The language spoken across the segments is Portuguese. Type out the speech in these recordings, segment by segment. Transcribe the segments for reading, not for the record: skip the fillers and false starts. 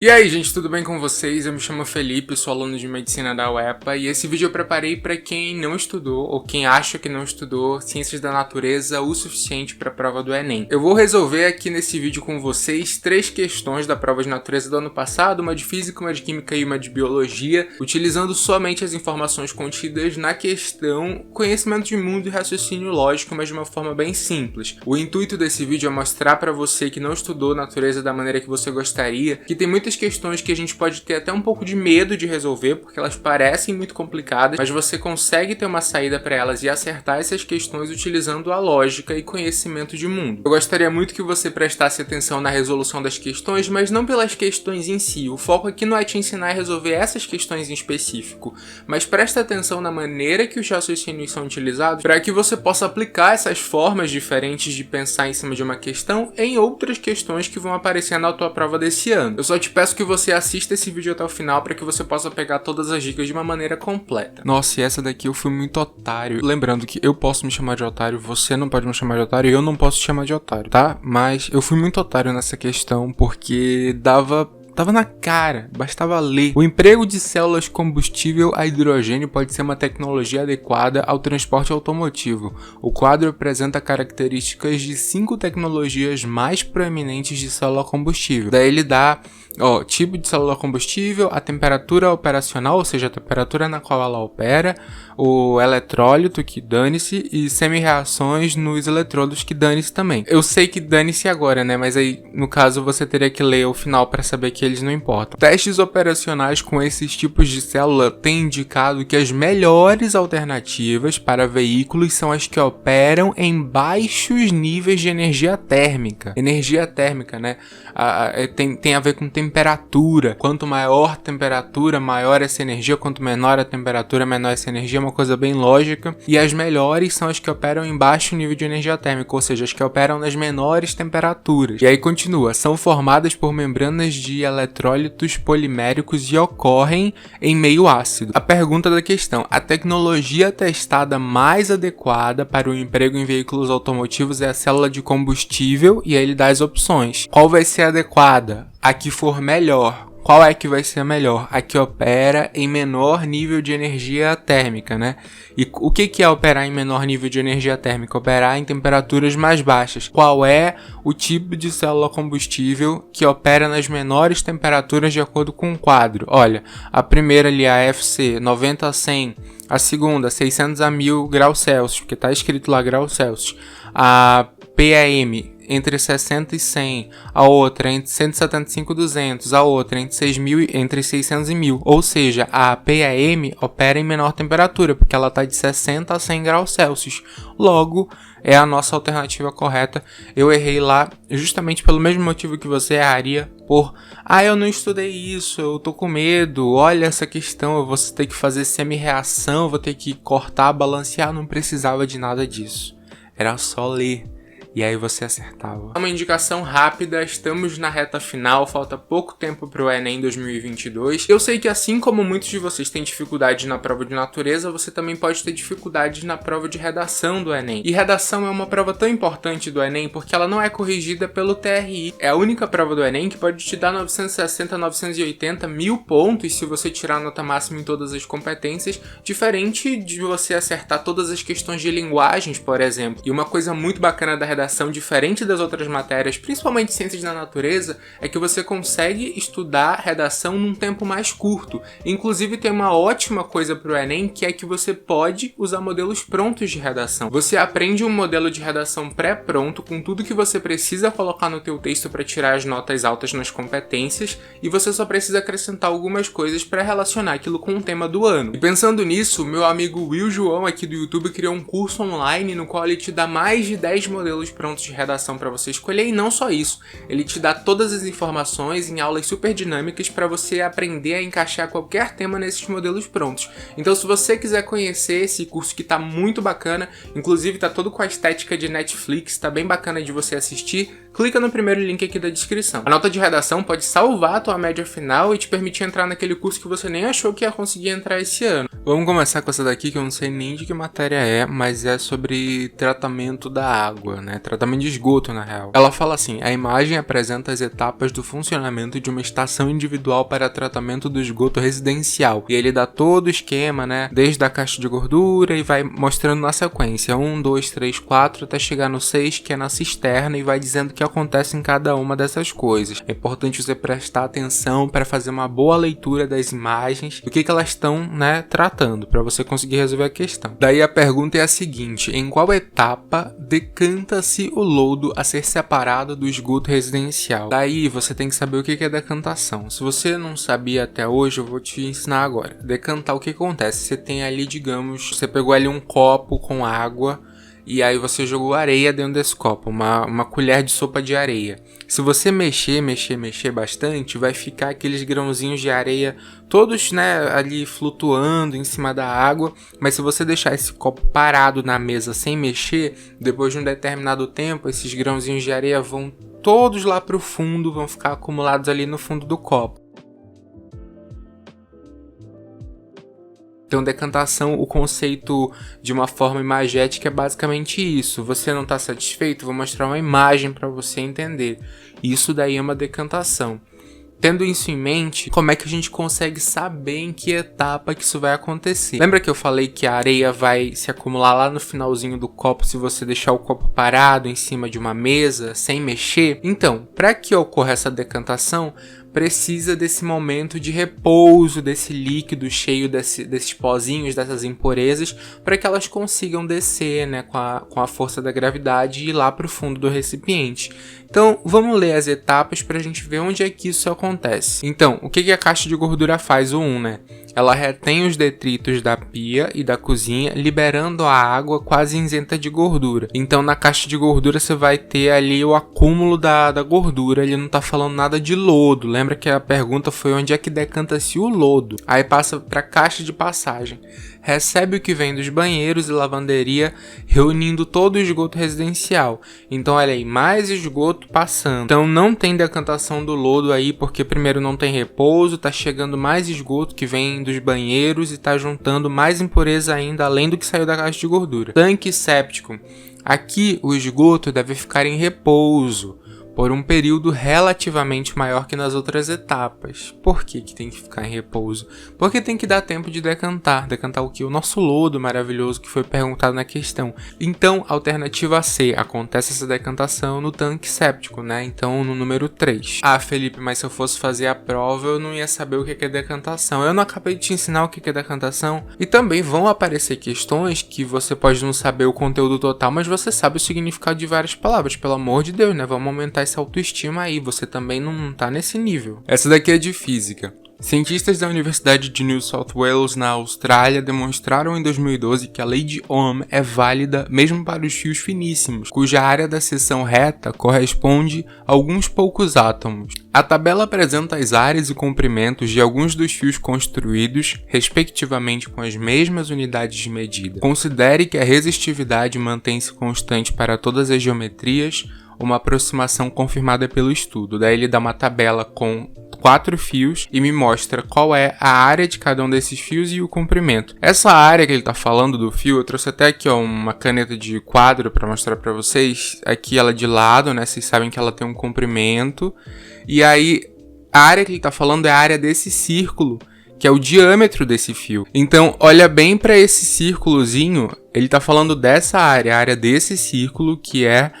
E aí, gente, tudo bem com vocês? Eu me chamo Felipe, sou aluno de medicina da UEPA e esse vídeo eu preparei para quem não estudou ou quem acha que não estudou ciências da natureza o suficiente para a prova do Enem. Eu vou resolver aqui nesse vídeo com vocês 3 questões da prova de natureza do ano passado, uma de física, uma de química e uma de biologia, utilizando somente as informações contidas na questão conhecimento de mundo e raciocínio lógico, mas de uma forma bem simples. O intuito desse vídeo é mostrar para você que não estudou natureza da maneira que você gostaria, que tem muitas questões que a gente pode ter até um pouco de medo de resolver, porque elas parecem muito complicadas, mas você consegue ter uma saída para elas e acertar essas questões utilizando a lógica e conhecimento de mundo. Eu gostaria muito que você prestasse atenção na resolução das questões, mas não pelas questões em si. O foco aqui não é te ensinar a resolver essas questões em específico, mas presta atenção na maneira que os raciocínios são utilizados para que você possa aplicar essas formas diferentes de pensar em cima de uma questão em outras questões que vão aparecer na tua prova desse ano. Eu só te peço que você assista esse vídeo até o final para que você possa pegar todas as dicas de uma maneira completa. Nossa, e essa daqui eu fui muito otário. Lembrando que eu posso me chamar de otário, você não pode me chamar de otário e eu não posso te chamar de otário, tá? Mas eu fui muito otário nessa questão porque Tava na cara, bastava ler. O emprego de células combustível a hidrogênio pode ser uma tecnologia adequada ao transporte automotivo. O quadro apresenta características de 5 tecnologias mais proeminentes de célula combustível. Daí ele dá tipo de célula combustível, a temperatura operacional, ou seja, a temperatura na qual ela opera, o eletrólito, que dane-se, e semi-reações nos eletrodos, que dane-se também. Eu sei que dane-se agora, né? Mas aí, no caso, você teria que ler o final para saber que eles não importam. Testes operacionais com esses tipos de célula têm indicado que as melhores alternativas para veículos são as que operam em baixos níveis de energia térmica. Energia térmica, né? Tem a ver com temperatura. Quanto maior a temperatura, maior essa energia. Quanto menor a temperatura, menor essa energia. É uma coisa bem lógica. E as melhores são as que operam em baixo nível de energia térmica, ou seja, as que operam nas menores temperaturas. E aí continua. São formadas por membranas de eletrólitos poliméricos e ocorrem em meio ácido. A pergunta da questão: a tecnologia testada mais adequada para o emprego em veículos automotivos é a célula de combustível, e aí ele dá as opções. Qual vai ser adequada? A que for melhor. Qual é que vai ser a melhor? A que opera em menor nível de energia térmica, né? E o que é operar em menor nível de energia térmica? Operar em temperaturas mais baixas. Qual é o tipo de célula combustível que opera nas menores temperaturas de acordo com o quadro? Olha, a primeira ali, a FC, 90 a 100. A segunda, 600 a 1000 graus Celsius, porque está escrito lá graus Celsius. A PAM, entre 60 e 100, a outra entre 175 e 200, a outra entre 600 e 1000. Ou seja, a PAM opera em menor temperatura, porque ela está de 60 a 100 graus Celsius. Logo, é a nossa alternativa correta. Eu errei lá justamente pelo mesmo motivo que você erraria por eu não estudei isso, eu tô com medo, olha essa questão, eu vou ter que fazer semi-reação, vou ter que cortar, balancear. Não precisava de nada disso. Era só ler. E aí você acertava. Uma indicação rápida, estamos na reta final, falta pouco tempo para o Enem 2022. Eu sei que assim como muitos de vocês têm dificuldades na prova de natureza, você também pode ter dificuldades na prova de redação do Enem. E redação é uma prova tão importante do Enem porque ela não é corrigida pelo TRI. É a única prova do Enem que pode te dar 960, 980, 1000 pontos se você tirar a nota máxima em todas as competências, diferente de você acertar todas as questões de linguagens, por exemplo. E uma coisa muito bacana da redação, diferente das outras matérias, principalmente ciências da natureza, é que você consegue estudar redação num tempo mais curto. Inclusive tem uma ótima coisa para o Enem, que é que você pode usar modelos prontos de redação. Você aprende um modelo de redação pré-pronto com tudo que você precisa colocar no teu texto para tirar as notas altas nas competências, e você só precisa acrescentar algumas coisas para relacionar aquilo com o tema do ano. E pensando nisso, meu amigo Will João aqui do YouTube criou um curso online no qual ele te dá mais de 10 modelos prontos de redação para você escolher, e não só isso, ele te dá todas as informações em aulas super dinâmicas para você aprender a encaixar qualquer tema nesses modelos prontos. Então, se você quiser conhecer esse curso que tá muito bacana, inclusive tá todo com a estética de Netflix, tá bem bacana de você assistir, clica no primeiro link aqui da descrição. A nota de redação pode salvar a tua média final e te permitir entrar naquele curso que você nem achou que ia conseguir entrar esse ano. Vamos começar com essa daqui que eu não sei nem de que matéria é, mas é sobre tratamento da água, né? Tratamento de esgoto, na real. Ela fala assim: a imagem apresenta as etapas do funcionamento de uma estação individual para tratamento do esgoto residencial. E ele dá todo o esquema, né? Desde a caixa de gordura e vai mostrando na sequência 1, 2, 3, 4 até chegar no 6, que é na cisterna, e vai dizendo o que acontece em cada uma dessas coisas. É importante você prestar atenção para fazer uma boa leitura das imagens, do que elas estão, né, tratando, para você conseguir resolver a questão. Daí a pergunta é a seguinte: em qual etapa decanta-se o lodo a ser separado do esgoto residencial? Daí você tem que saber o que é decantação. Se você não sabia até hoje, eu vou te ensinar agora. Decantar, o que acontece? Você tem ali, digamos, você pegou ali um copo com água, e aí você jogou areia dentro desse copo, uma colher de sopa de areia. Se você mexer bastante, vai ficar aqueles grãozinhos de areia todos, né, ali flutuando em cima da água. Mas se você deixar esse copo parado na mesa sem mexer, depois de um determinado tempo, esses grãozinhos de areia vão todos lá pro fundo, vão ficar acumulados ali no fundo do copo. Então, decantação, o conceito de uma forma imagética é basicamente isso. Você não está satisfeito? Vou mostrar uma imagem para você entender. Isso daí é uma decantação. Tendo isso em mente, como é que a gente consegue saber em que etapa que isso vai acontecer? Lembra que eu falei que a areia vai se acumular lá no finalzinho do copo se você deixar o copo parado em cima de uma mesa, sem mexer? Então, para que ocorra essa decantação, precisa desse momento de repouso desse líquido cheio desses pozinhos, dessas impurezas, para que elas consigam descer, né, com a força da gravidade e ir lá para o fundo do recipiente. Então, vamos ler as etapas para a gente ver onde é que isso acontece. Então, o que a caixa de gordura faz? O 1, né? Ela retém os detritos da pia e da cozinha, liberando a água quase isenta de gordura. Então, na caixa de gordura você vai ter ali o acúmulo da gordura. Ele não está falando nada de lodo. Lembra que a pergunta foi onde é que decanta-se o lodo. Aí passa para a caixa de passagem. Recebe o que vem dos banheiros e lavanderia, reunindo todo o esgoto residencial. Então, olha aí, mais esgoto passando. Então, não tem decantação do lodo aí, porque primeiro não tem repouso, tá chegando mais esgoto que vem dos banheiros e tá juntando mais impureza ainda, além do que saiu da caixa de gordura. Tanque séptico. Aqui, o esgoto deve ficar em repouso por um período relativamente maior que nas outras etapas. Por que tem que ficar em repouso? Porque tem que dar tempo de decantar. Decantar o que? O nosso lodo maravilhoso que foi perguntado na questão. Então, alternativa C, acontece essa decantação no tanque séptico, né? Então, no número 3. Ah, Felipe, mas se eu fosse fazer a prova, eu não ia saber o que é decantação. Eu não acabei de te ensinar o que é decantação. E também vão aparecer questões que você pode não saber o conteúdo total, mas você sabe o significado de várias palavras. Pelo amor de Deus, né? Vamos aumentar essa autoestima aí, você também não tá nesse nível. Essa daqui é de física. Cientistas da Universidade de New South Wales, na Austrália, demonstraram em 2012 que a lei de Ohm é válida mesmo para os fios finíssimos, cuja área da seção reta corresponde a alguns poucos átomos. A tabela apresenta as áreas e comprimentos de alguns dos fios construídos, respectivamente com as mesmas unidades de medida. Considere que a resistividade mantém-se constante para todas as geometrias, uma aproximação confirmada pelo estudo. Daí ele dá uma tabela com 4 fios e me mostra qual é a área de cada um desses fios e o comprimento. Essa área que ele está falando do fio, eu trouxe até aqui uma caneta de quadro para mostrar para vocês. Aqui ela de lado, né? Vocês sabem que ela tem um comprimento. E aí a área que ele está falando é a área desse círculo, que é o diâmetro desse fio. Então, olha bem para esse círculozinho, ele está falando dessa área, a área desse círculo, que é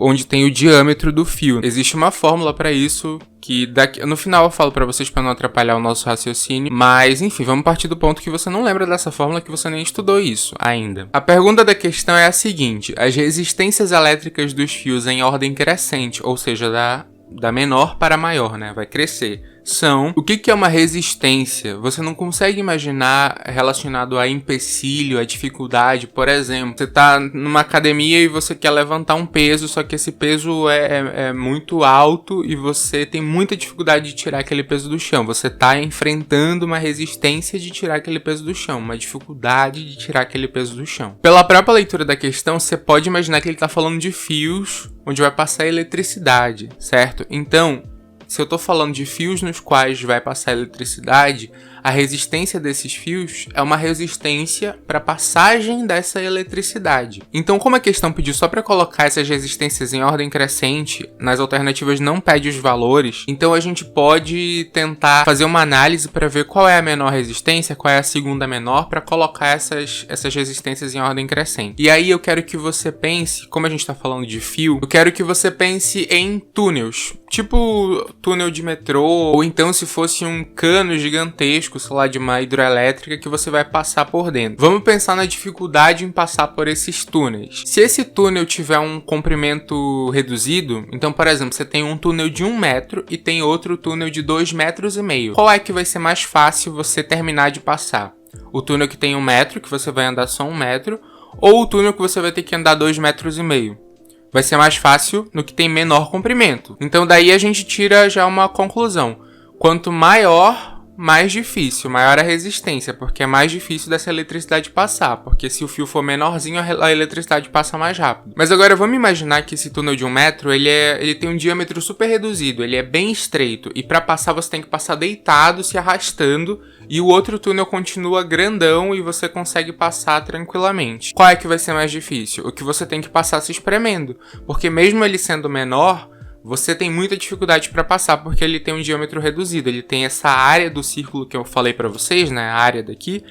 onde tem o diâmetro do fio. Existe uma fórmula para isso, que no final eu falo para vocês para não atrapalhar o nosso raciocínio, mas enfim, vamos partir do ponto que você não lembra dessa fórmula, que você nem estudou isso ainda. A pergunta da questão é a seguinte: as resistências elétricas dos fios em ordem crescente, ou seja, da menor para maior, né? Vai crescer. São... O que é uma resistência? Você não consegue imaginar relacionado a empecilho, a dificuldade. Por exemplo, você está numa academia e você quer levantar um peso, só que esse peso é muito alto e você tem muita dificuldade de tirar aquele peso do chão. Você está enfrentando uma resistência de tirar aquele peso do chão, uma dificuldade de tirar aquele peso do chão. Pela própria leitura da questão, você pode imaginar que ele está falando de fios onde vai passar eletricidade, certo? Então, se eu estou falando de fios nos quais vai passar eletricidade, a resistência desses fios é uma resistência para passagem dessa eletricidade. Então, como a questão pediu só para colocar essas resistências em ordem crescente, nas alternativas não pede os valores, então a gente pode tentar fazer uma análise para ver qual é a menor resistência, qual é a segunda menor, para colocar essas resistências em ordem crescente. E aí eu quero que você pense, como a gente está falando de fio, eu quero que você pense em túneis, tipo túnel de metrô, ou então se fosse um cano gigantesco, sei lá, de uma hidroelétrica que você vai passar por dentro. Vamos pensar na dificuldade em passar por esses túneis. Se esse túnel tiver um comprimento reduzido, então, por exemplo, você tem um túnel de 1 metro e tem outro túnel de 2,5 metros, qual é que vai ser mais fácil você terminar de passar? O túnel que tem 1 metro, que você vai andar só 1 metro, ou o túnel que você vai ter que andar 2,5 metros? Vai ser mais fácil no que tem menor comprimento. Então daí a gente tira já uma conclusão. Quanto maior, mais difícil, maior a resistência, porque é mais difícil dessa eletricidade passar, porque se o fio for menorzinho, a eletricidade passa mais rápido. Mas agora vamos imaginar que esse túnel de 1 metro, ele tem um diâmetro super reduzido, ele é bem estreito, e para passar você tem que passar deitado, se arrastando, e o outro túnel continua grandão e você consegue passar tranquilamente. Qual é que vai ser mais difícil? O que você tem que passar se espremendo, porque mesmo ele sendo menor, você tem muita dificuldade para passar, porque ele tem um diâmetro reduzido, ele tem essa área do círculo que eu falei para vocês, né, a área daqui,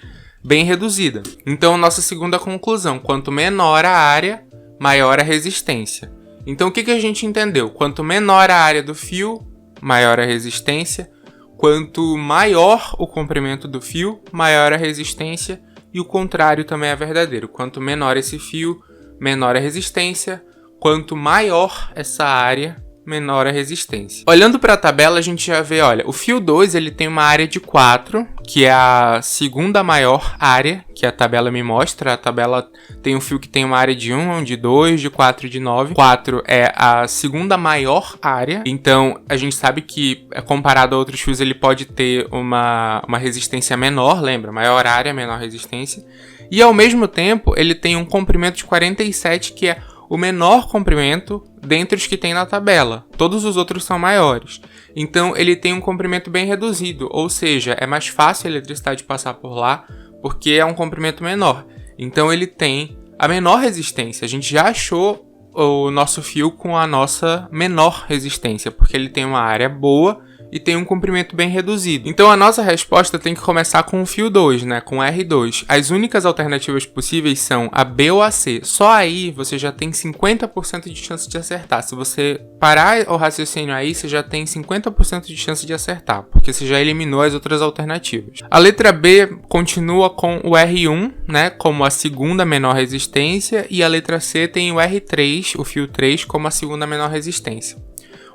bem reduzida. Então, nossa segunda conclusão, quanto menor a área, maior a resistência. Então, o que a gente entendeu? Quanto menor a área do fio, maior a resistência. Quanto maior o comprimento do fio, maior a resistência. E o contrário também é verdadeiro. Quanto menor esse fio, menor a resistência. Quanto maior essa área, menor a resistência. Olhando para a tabela, a gente já vê, olha, o fio 2 ele tem uma área de 4, que é a segunda maior área que a tabela me mostra. A tabela tem um fio que tem uma área de 1, de 2, de 4 e de 9. 4 é a segunda maior área, então a gente sabe que, comparado a outros fios, ele pode ter uma resistência menor, lembra? Maior área, menor resistência. E ao mesmo tempo, ele tem um comprimento de 47, que é o menor comprimento dentre os que tem na tabela. Todos os outros são maiores. Então, ele tem um comprimento bem reduzido, ou seja, é mais fácil a eletricidade passar por lá, porque é um comprimento menor. Então, ele tem a menor resistência. A gente já achou o nosso fio com a nossa menor resistência, porque ele tem uma área boa e tem um comprimento bem reduzido. Então a nossa resposta tem que começar com o fio 2, né? Com R2. As únicas alternativas possíveis são a B ou a C. Só aí você já tem 50% de chance de acertar. Se você parar o raciocínio aí, você já tem 50% de chance de acertar, porque você já eliminou as outras alternativas. A letra B continua com o R1, né? Como a segunda menor resistência, e a letra C tem o R3, o fio 3, como a segunda menor resistência.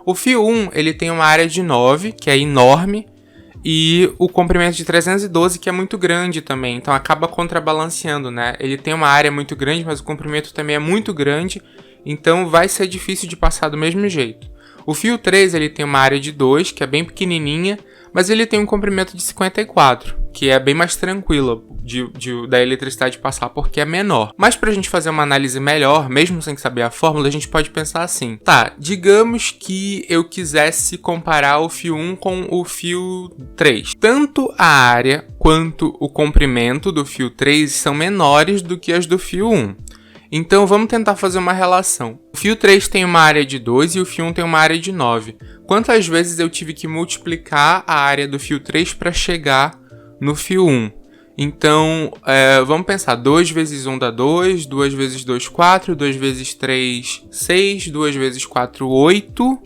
O fio 1, ele tem uma área de 9, que é enorme, e o comprimento de 312, que é muito grande também, então acaba contrabalanceando, né? Ele tem uma área muito grande, mas o comprimento também é muito grande, então vai ser difícil de passar do mesmo jeito. O fio 3, ele tem uma área de 2, que é bem pequenininha, mas ele tem um comprimento de 54, que é bem mais tranquilo da eletricidade passar, porque é menor. Mas para a gente fazer uma análise melhor, mesmo sem saber a fórmula, a gente pode pensar assim. Tá, digamos que eu quisesse comparar o fio 1 com o fio 3. Tanto a área quanto o comprimento do fio 3 são menores do que as do fio 1. Então vamos tentar fazer uma relação. O fio 3 tem uma área de 2 e o fio 1 tem uma área de 9. Quantas vezes eu tive que multiplicar a área do fio 3 para chegar no fio 1? Então, vamos pensar. 2 vezes 1 dá 2, 2 vezes 2, 4, 2 vezes 3, 6, 2 vezes 4, 8,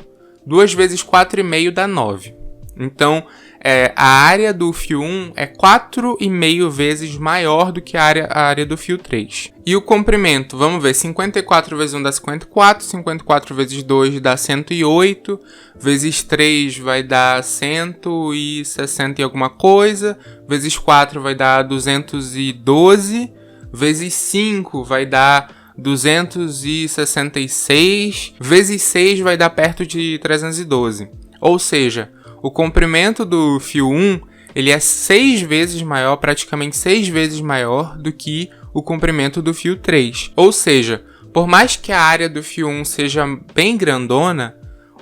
2 vezes 4,5 dá 9. Então, a área do fio 1 é 4,5 vezes maior do que a área do fio 3. E o comprimento, vamos ver, 54 vezes 1 dá 54, 54 vezes 2 dá 108, vezes 3 vai dar 160 e alguma coisa, vezes 4 vai dar 212, vezes 5 vai dar 266, vezes 6 vai dar perto de 312. Ou seja, o comprimento do fio 1, ele é 6 vezes maior, praticamente 6 vezes maior do que o comprimento do fio 3. Ou seja, por mais que a área do fio 1 seja bem grandona,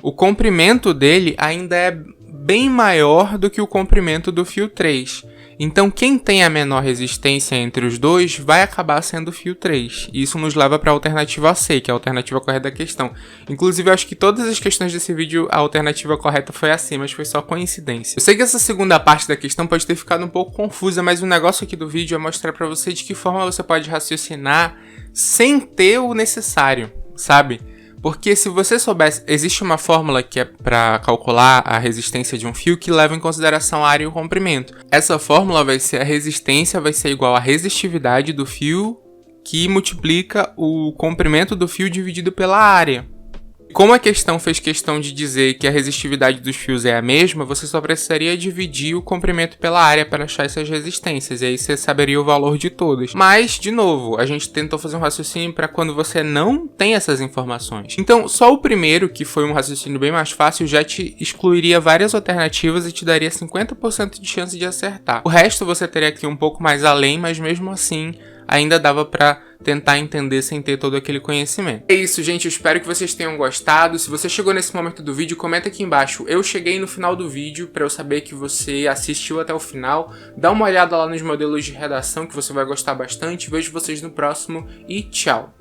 o comprimento dele ainda é bem maior do que o comprimento do fio 3. Então, quem tem a menor resistência entre os dois vai acabar sendo o fio 3. E isso nos leva para a alternativa C, que é a alternativa correta da questão. Inclusive, eu acho que todas as questões desse vídeo, a alternativa correta foi a C, mas foi só coincidência. Eu sei que essa segunda parte da questão pode ter ficado um pouco confusa, mas o negócio aqui do vídeo é mostrar para você de que forma você pode raciocinar sem ter o necessário, sabe? Porque se você soubesse, existe uma fórmula que é para calcular a resistência de um fio que leva em consideração a área e o comprimento. Essa fórmula vai ser a resistência vai ser igual à resistividade do fio que multiplica o comprimento do fio dividido pela área. Como a questão fez questão de dizer que a resistividade dos fios é a mesma, você só precisaria dividir o comprimento pela área para achar essas resistências, e aí você saberia o valor de todas. Mas, de novo, a gente tentou fazer um raciocínio para quando você não tem essas informações. Então, só o primeiro, que foi um raciocínio bem mais fácil, já te excluiria várias alternativas e te daria 50% de chance de acertar. O resto você teria que ir um pouco mais além, mas mesmo assim ainda dava para tentar entender sem ter todo aquele conhecimento. É isso, gente. Eu espero que vocês tenham gostado. Se você chegou nesse momento do vídeo, comenta aqui embaixo. Eu cheguei no final do vídeo para eu saber que você assistiu até o final. Dá uma olhada lá nos modelos de redação que você vai gostar bastante. Vejo vocês no próximo e tchau!